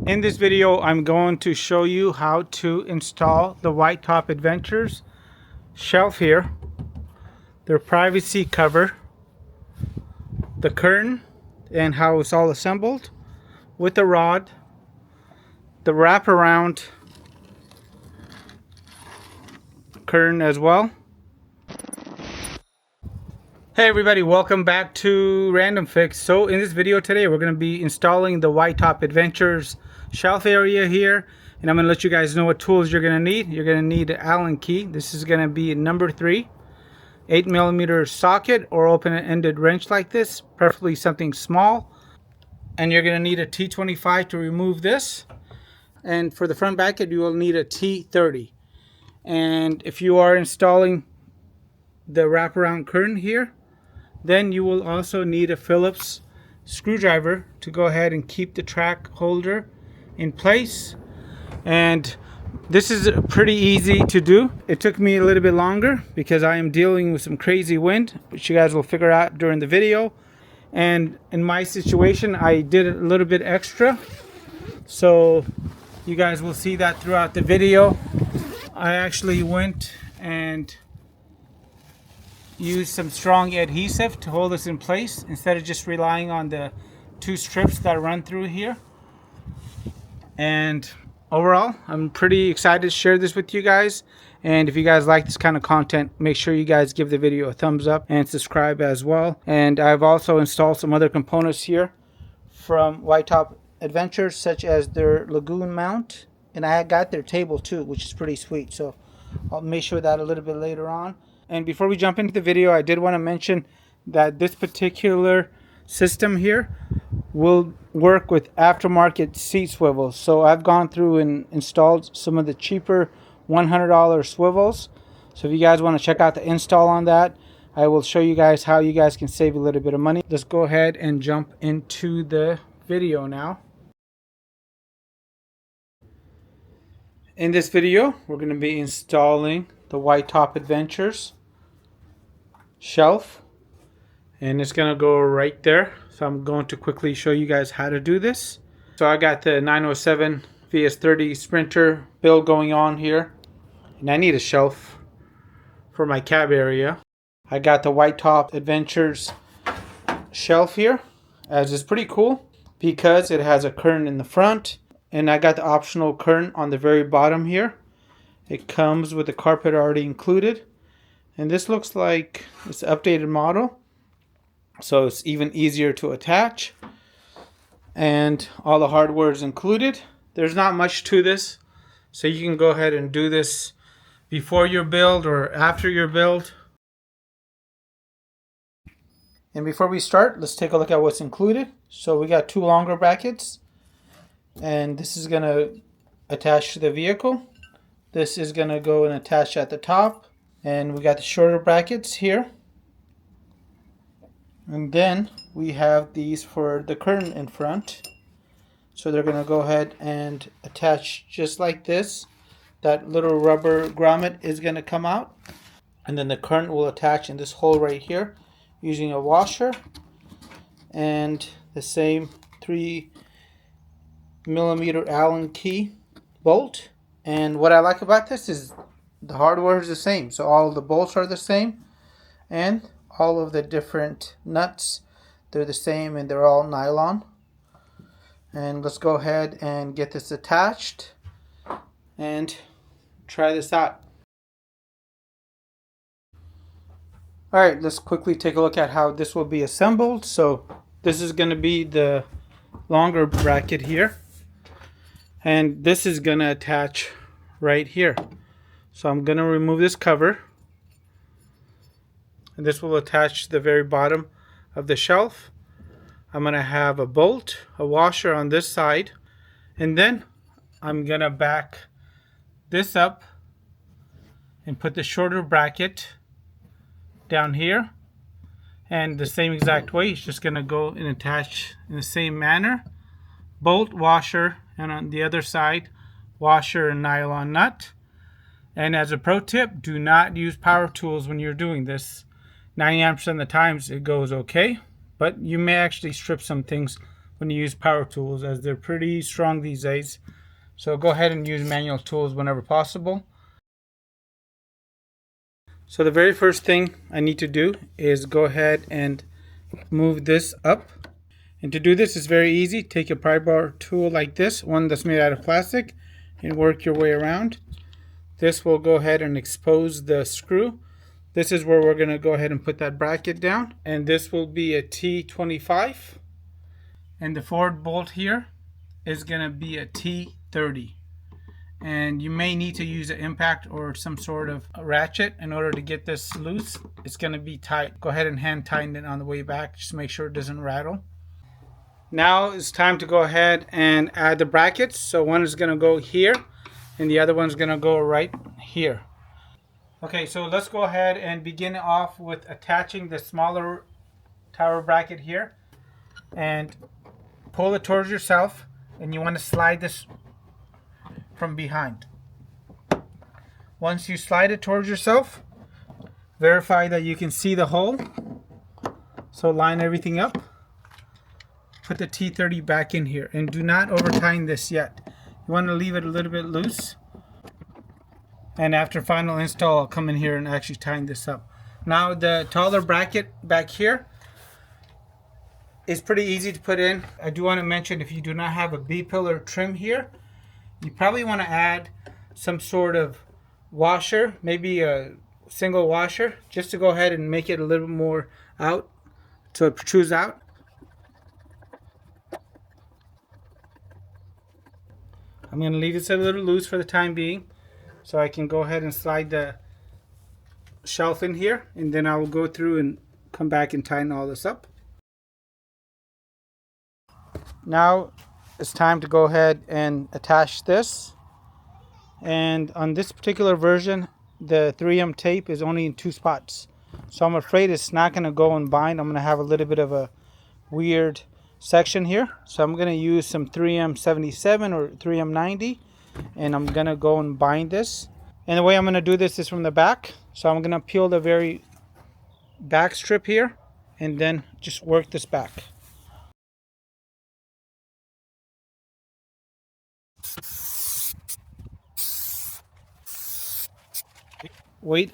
In this video, I'm going to show you how to install the White Top Adventures shelf here, their privacy cover, the curtain, and how it's all assembled with the rod, the wraparound curtain as well. Hey everybody, welcome back to Random Fix. So in this video today, we're going to be installing the White Top Adventures shelf area here, and I'm going to let you guys know what tools you're going to need. You're going to need an Allen key. This is going to be number 3, 8mm socket or open-ended wrench like this, preferably something small. And you're going to need a T25 to remove this. And for the front bracket, you will need a T30. And if you are installing the wraparound curtain here, then you will also need a Phillips screwdriver to go ahead and keep the track holder in place. And this is pretty easy to do. It took me a little bit longer because I am dealing with some crazy wind, which you guys will figure out during the video. And in my situation, I did a little bit extra, so you guys will see that throughout the video. I actually went and use some strong adhesive to hold this in place instead of just relying on the 2 strips that run through here. And overall, I'm pretty excited to share this with you guys. And if you guys like this kind of content, make sure you guys give the video a thumbs up and subscribe as well. And I've also installed some other components here from White Top Adventures, such as their lagoon mount, and I got their table too, which is pretty sweet. So I'll make sure that a little bit later on. And before we jump into the video, I did want to mention that this particular system here will work with aftermarket seat swivels. So I've gone through and installed some of the cheaper $100 swivels. So if you guys want to check out the install on that, I will show you guys how you guys can save a little bit of money. Let's go ahead and jump into the video now. In this video, we're going to be installing the White Top Adventures shelf, and it's going to go right there. So I'm going to quickly show you guys how to do this. So I got the 907 VS30 Sprinter build going on here, and I need a shelf for my cab area. I got the White Top Adventures shelf here, as it's pretty cool because it has a curtain in the front, and I got the optional curtain on the very bottom here. It comes with the carpet already included, and this looks like it's an updated model, so it's even easier to attach, and all the hardware is included. There's not much to this, so you can go ahead and do this before your build or after your build. And before we start, let's take a look at what's included. So we got 2 longer brackets, and this is going to attach to the vehicle. This is going to go and attach at the top. And we got the shorter brackets here. And then we have these for the curtain in front. So they're going to go ahead and attach just like this. That little rubber grommet is going to come out. And then the curtain will attach in this hole right here using a washer. And the same 3mm Allen key bolt. And what I like about this is the hardware is the same, so all of the bolts are the same, and all of the different nuts, they're the same, and they're all nylon. And let's go ahead and get this attached and try this out. Alright, let's quickly take a look at how this will be assembled. So this is going to be the longer bracket here, and this is going to attach right here. So I'm going to remove this cover, and this will attach to the very bottom of the shelf. I'm going to have a bolt, a washer on this side, and then I'm going to back this up and put the shorter bracket down here. And the same exact way, it's just going to go and attach in the same manner. Bolt, washer, and on the other side, washer and nylon nut. And as a pro tip, do not use power tools when you're doing this. 99% of the times it goes okay, but you may actually strip some things when you use power tools, as they're pretty strong these days. So go ahead and use manual tools whenever possible. So the very first thing I need to do is go ahead and move this up. And to do this is very easy. Take a pry bar tool like this, one that's made out of plastic, and work your way around. This will go ahead and expose the screw. This is where we're going to go ahead and put that bracket down. And this will be a T25. And the forward bolt here is going to be a T30. And you may need to use an impact or some sort of ratchet in order to get this loose. It's going to be tight. Go ahead and hand tighten it on the way back. Just make sure it doesn't rattle. Now it's time to go ahead and add the brackets. So one is going to go here and the other one's going to go right here. Okay, so let's go ahead and begin off with attaching the smaller tower bracket here. And pull it towards yourself, and you want to slide this from behind. Once you slide it towards yourself, verify that you can see the hole. So line everything up. Put the T30 back in here, and do not over tighten this yet. You want to leave it a little bit loose. And after final install, I'll come in here and actually tighten this up. Now the taller bracket back here is pretty easy to put in. I do want to mention, if you do not have a B-pillar trim here, you probably want to add some sort of washer, maybe a single washer, just to go ahead and make it a little bit more out, so it protrudes out. I'm going to leave this a little loose for the time being, so I can go ahead and slide the shelf in here, and then I will go through and come back and tighten all this up. Now it's time to go ahead and attach this. And on this particular version, the 3M tape is only in 2 spots. So I'm afraid it's not going to go and bind. I'm going to have a little bit of a weird section here. So I'm going to use some 3M 77 or 3M 90. And I'm going to go and bind this. And the way I'm going to do this is from the back. So I'm going to peel the very back strip here and then just work this back. Wait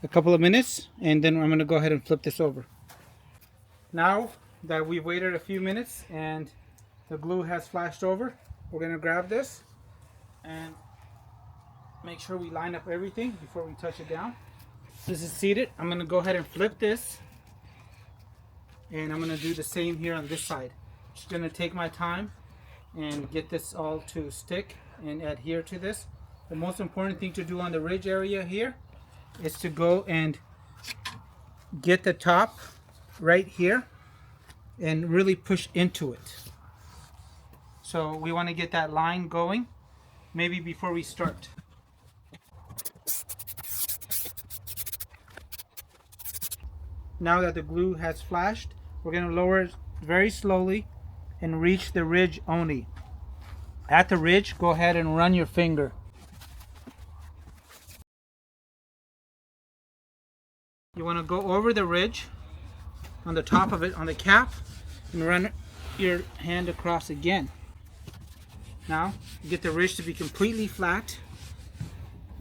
a couple of minutes, and then I'm going to go ahead and flip this over. Now that we've waited a few minutes and the glue has flashed over, we're going to grab this and make sure we line up everything before we touch it down. This is seated. I'm going to go ahead and flip this, and I'm going to do the same here on this side. Just going to take my time and get this all to stick and adhere to this. The most important thing to do on the ridge area here is to go and get the top right here and really push into it. So we want to get that line going maybe before we start. Now that the glue has flashed, we're going to lower it very slowly and reach the ridge only. At the ridge, go ahead and run your finger. You want to go over the ridge on the top of it, on the cap, and run your hand across again. Now, get the ridge to be completely flat.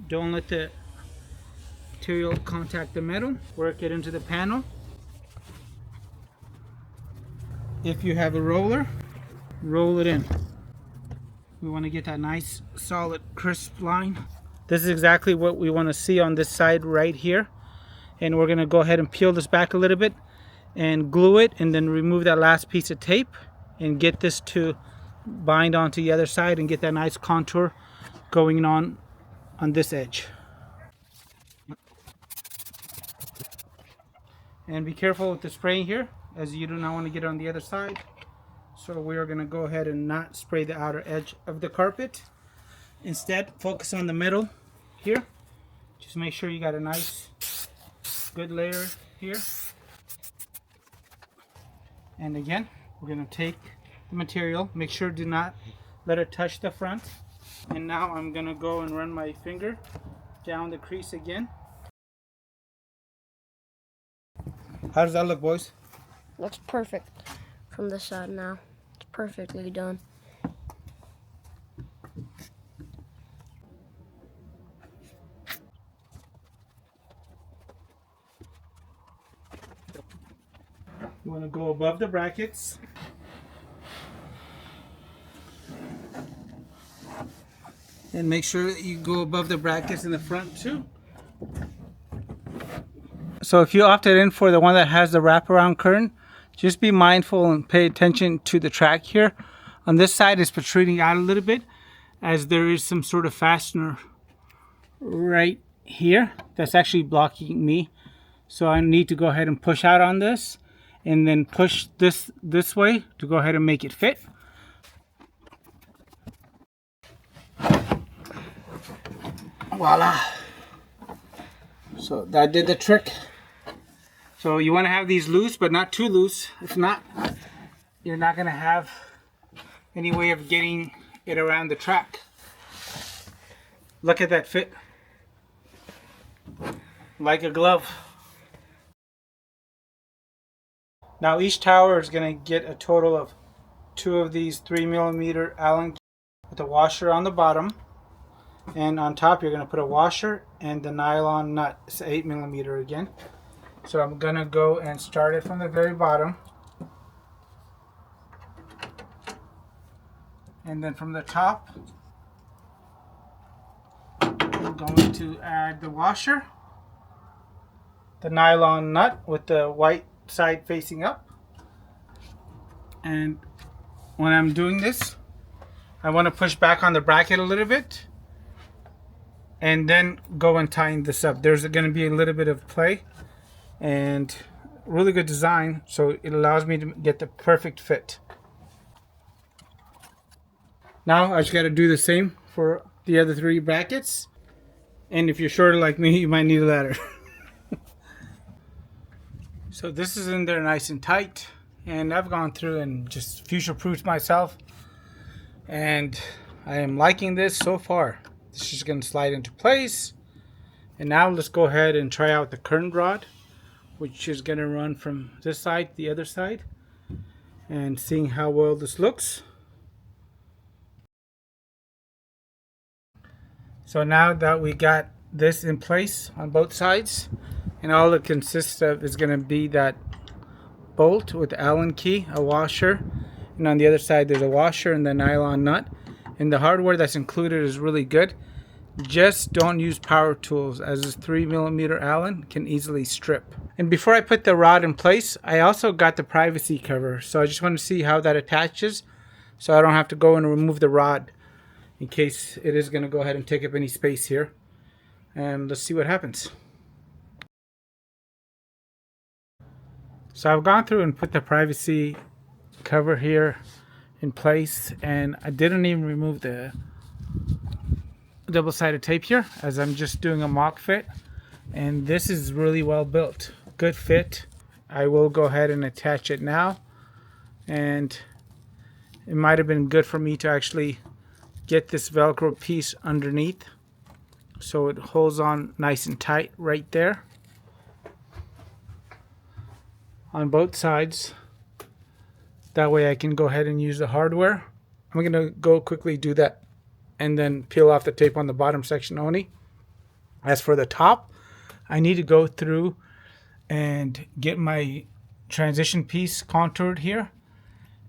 Don't let the material contact the metal. Work it into the panel. If you have a roller, roll it in. We want to get that nice, solid, crisp line. This is exactly what we want to see on this side right here. And we're going to go ahead and peel this back a little bit and glue it, and then remove that last piece of tape and get this to bind onto the other side and get that nice contour going on this edge. And be careful with the spraying here, as you do not want to get on the other side. So we are going to go ahead and not spray the outer edge of the carpet. Instead, focus on the middle here. Just make sure you got a nice good layer here. And again, we're going to take the material, make sure do not let it touch the front. And now I'm going to go and run my finger down the crease again. How does that look, boys? Looks perfect from this side now. It's perfectly done. You want to go above the brackets. And make sure that you go above the brackets in the front too. So if you opted in for the one that has the wraparound curtain, just be mindful and pay attention to the track here. On this side it's protruding out a little bit, as there is some sort of fastener right here that's actually blocking me. So I need to go ahead and push out on this and then push this way to go ahead and make it fit. Voila. So that did the trick. So you want to have these loose, but not too loose. If not, you're not going to have any way of getting it around the track. Look at that fit. Like a glove. Now each tower is going to get a total of 2 of these 3mm Allen keys with a washer on the bottom. And on top you're going to put a washer and the nylon nut. It's 8mm again. So I'm going to go and start it from the very bottom. And then from the top, I'm going to add the washer, the nylon nut with the white side facing up. And when I'm doing this, I want to push back on the bracket a little bit and then go and tighten this up. There's going to be a little bit of play and really good design, so it allows me to get the perfect fit. Now I just got to do the same for the other 3 brackets, and if you're shorter like me, you might need a ladder. So this is in there nice and tight, and I've gone through and just future-proofed myself, and I am liking this so far. This is going to slide into place. And now let's go ahead and try out the curtain rod, which is going to run from this side to the other side, and seeing how well this looks. So now that we got this in place on both sides, and all it consists of is going to be that bolt with the Allen key, a washer, and on the other side there's a washer and the nylon nut. And the hardware that's included is really good. Just don't use power tools, as this 3mm Allen can easily strip. And before I put the rod in place, I also got the privacy cover. So I just want to see how that attaches, so I don't have to go and remove the rod in case it is going to go ahead and take up any space here. And let's see what happens. So I've gone through and put the privacy cover here in place, and I didn't even remove the double-sided tape here, as I'm just doing a mock fit, and this is really well built, good fit. I will go ahead and attach it now, and it might have been good for me to actually get this Velcro piece underneath so it holds on nice and tight right there on both sides. That way I can go ahead and use the hardware. I'm going to go quickly do that and then peel off the tape on the bottom section only. As for the top, I need to go through and get my transition piece contoured here.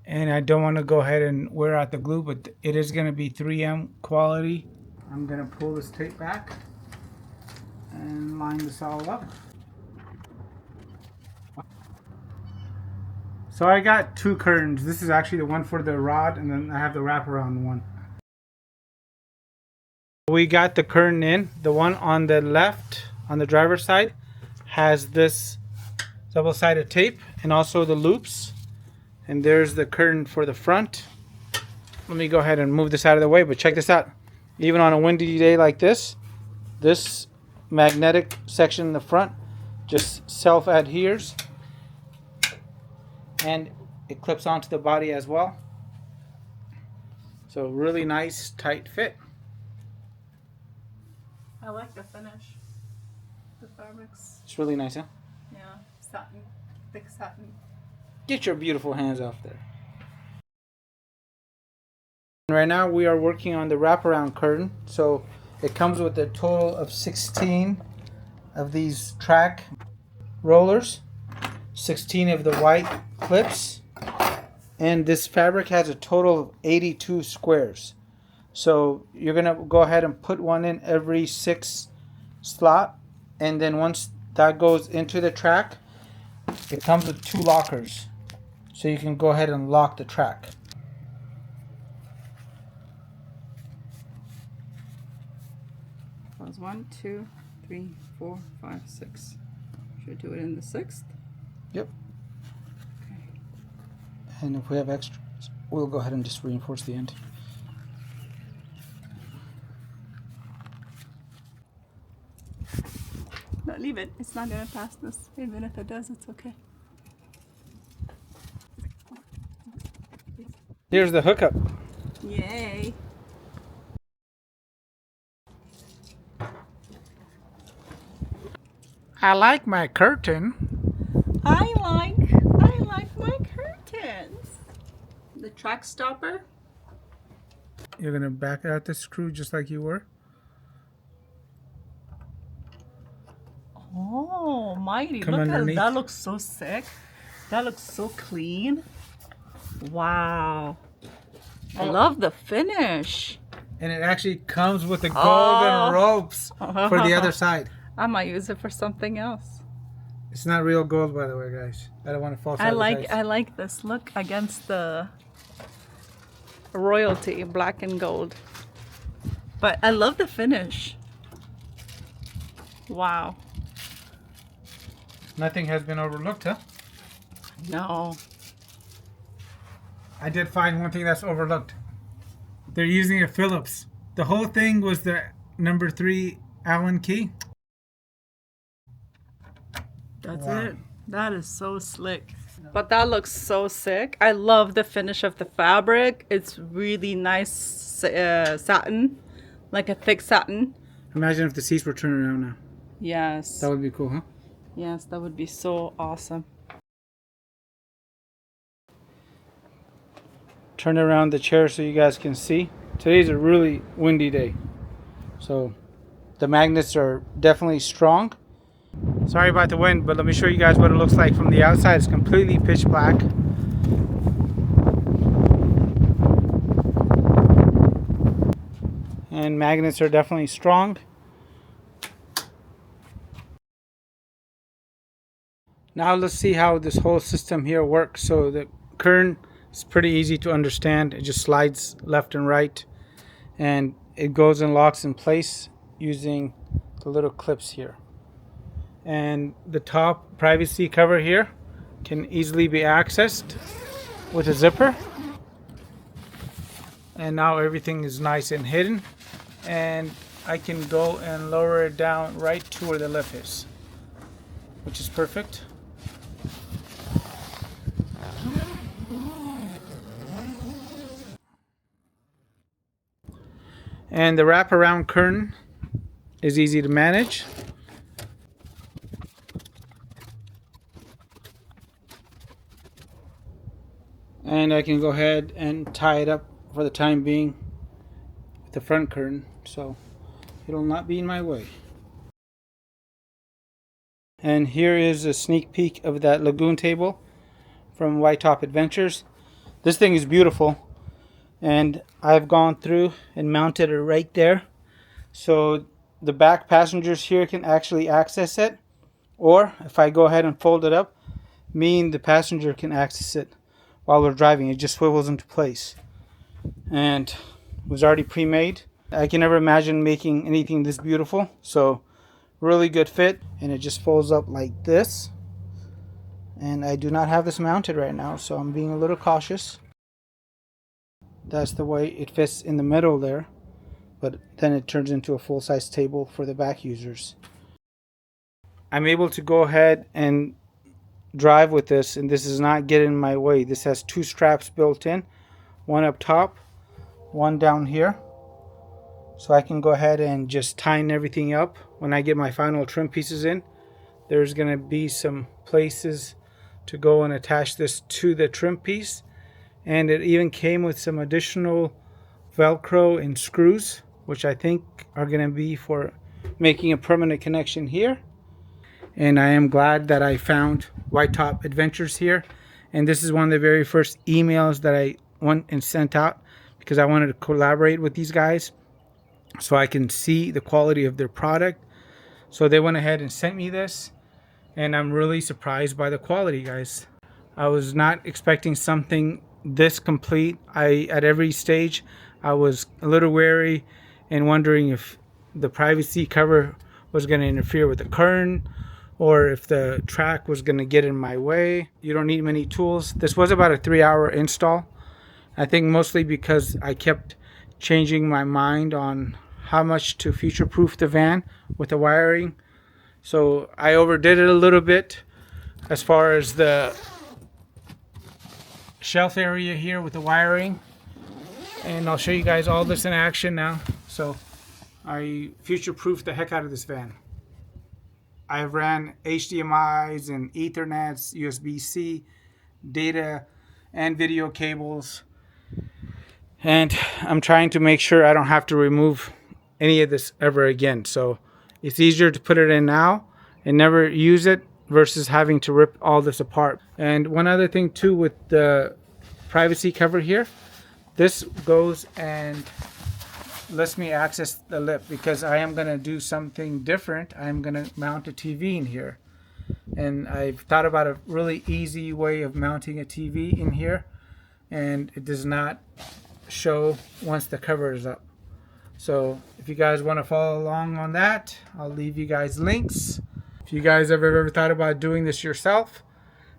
And I don't want to go ahead and wear out the glue, but it is going to be 3M quality. I'm going to pull this tape back and line this all up. So I got 2 curtains. This is actually the one for the rod, and then I have the wraparound one. We got the curtain in. The one on the left, on the driver's side, has this double-sided tape and also the loops. And there's the curtain for the front. Let me go ahead and move this out of the way, but check this out. Even on a windy day like this magnetic section in the front just self-adheres, and it clips onto the body as well. So really nice, tight fit. I like the finish. The fabrics. It's really nice, huh? Yeah, satin, thick satin. Get your beautiful hands off there. Right now we are working on the wraparound curtain. So it comes with a total of 16 of these track rollers, 16 of the white clips, and this fabric has a total of 82 squares. So you're gonna go ahead and put one in every 6 slot, and then once that goes into the track, it comes with 2 lockers, so you can go ahead and lock the track. That was 1, 2, 3, 4, 5, 6. Should I do it in the 6th? Yep. Okay. And if we have extras, we'll go ahead and just reinforce the end. No, leave it. It's not gonna pass this. Even if it does, it's okay. Here's the hookup. Yay! I like my curtain. I like my curtains. The track stopper. You're gonna back out the screw just like you were. Oh, mighty! Come Look underneath. at that. Looks so sick. That looks so clean. Wow! I love the finish. And it actually comes with the golden ropes for the other side. I might use it for something else. It's not real gold, by the way, guys. I don't want to false I advertise. like this look against the royalty, black and gold. But I love the finish. Wow. Nothing has been overlooked, huh? No. I did find one thing that's overlooked. They're using a Phillips. The whole thing was the number 3 Allen key. That's Wow. it. That is so slick. But that looks so sick. I love the finish of the fabric. It's really nice satin, like a thick satin. Imagine if the seats were turned around now. Yes. That would be cool, huh? Yes, that would be so awesome. Turn around the chair so you guys can see. Today's a really windy day, so the magnets are definitely strong. Sorry about the wind, but let me show you guys what it looks like from the outside. It's completely pitch black. And magnets are definitely strong. Now let's see how this whole system here works. So the curtain is pretty easy to understand. It just slides left and right, and it goes and locks in place using the little clips here. And the top privacy cover here can easily be accessed with a zipper. And now everything is nice and hidden, and I can go and lower it down right to where the lip is, which is perfect. And the wraparound curtain is easy to manage. And I can go ahead and tie it up for the time being with the front curtain, so it'll not be in my way. And here is a sneak peek of that lagoon table from White Top Adventures. This thing is beautiful, and I've gone through and mounted it right there, so the back passengers here can actually access it, or if I go ahead and fold it up, me and the passenger can access it while we're driving. It just swivels into place, and it was already pre-made. I can never imagine making anything this beautiful, so really good fit. And it just folds up like this, and I do not have this mounted right now, so I'm being a little cautious. That's the way it fits in the middle there, but then it turns into a full-size table for the back users. I'm able to go ahead and drive with this, and this is not getting in my way. This has 2 straps built in, one up top, one down here, so I can go ahead and just tighten everything up when I get my final trim pieces in. There's going to be some places to go and attach this to the trim piece, and it even came with some additional Velcro and screws, which I think are going to be for making a permanent connection here. And I am glad that I found White Top Adventures here. And this is one of the very first emails that I went and sent out because I wanted to collaborate with these guys so I can see the quality of their product. So they went ahead and sent me this, and I'm really surprised by the quality, guys. I was not expecting something this complete. At every stage I was a little wary and wondering if the privacy cover was going to interfere with the curtain or if the track was going to get in my way. You don't need many tools. This was about a 3-hour install. I think mostly because I kept changing my mind on how much to future-proof the van with the wiring. So I overdid it a little bit as far as the shelf area here with the wiring. And I'll show you guys all this in action now. So I future-proofed the heck out of this van. I've ran HDMIs and Ethernets, USB-C, data and video cables. And I'm trying to make sure I don't have to remove any of this ever again. So it's easier to put it in now and never use it versus having to rip all this apart. And one other thing too with the privacy cover here, this goes and lets me access the lip because I am going to do something different. I'm going to mount a TV in here. And I've thought about a really easy way of mounting a TV in here, and it does not show once the cover is up. So if you guys want to follow along on that, I'll leave you guys links. If you guys have ever thought about doing this yourself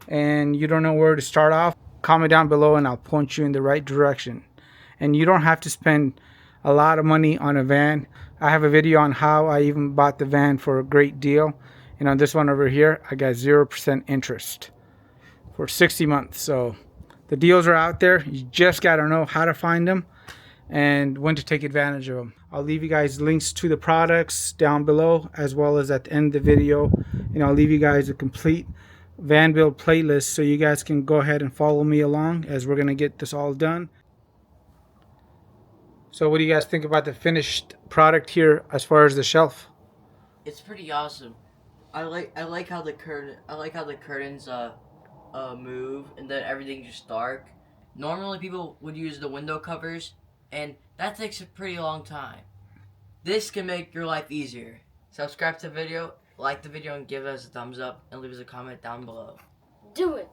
and you don't know where to start off, comment down below and I'll point you in the right direction. And you don't have to spend a lot of money on a van. I have a video on how I even bought the van for a great deal. And on this one over here, I got 0% interest for 60 months. So the deals are out there. You just got to know how to find them and when to take advantage of them. I'll leave you guys links to the products down below as well as at the end of the video. And I'll leave you guys a complete van build playlist so you guys can go ahead and follow me along as we're going to get this all done. So what do you guys think about the finished product here as far as the shelf? It's pretty awesome. I like how the curtains move and then everything's just dark. Normally people would use the window covers and that takes a pretty long time. This can make your life easier. Subscribe to the video, like the video, and give us a thumbs up and leave us a comment down below. Do it!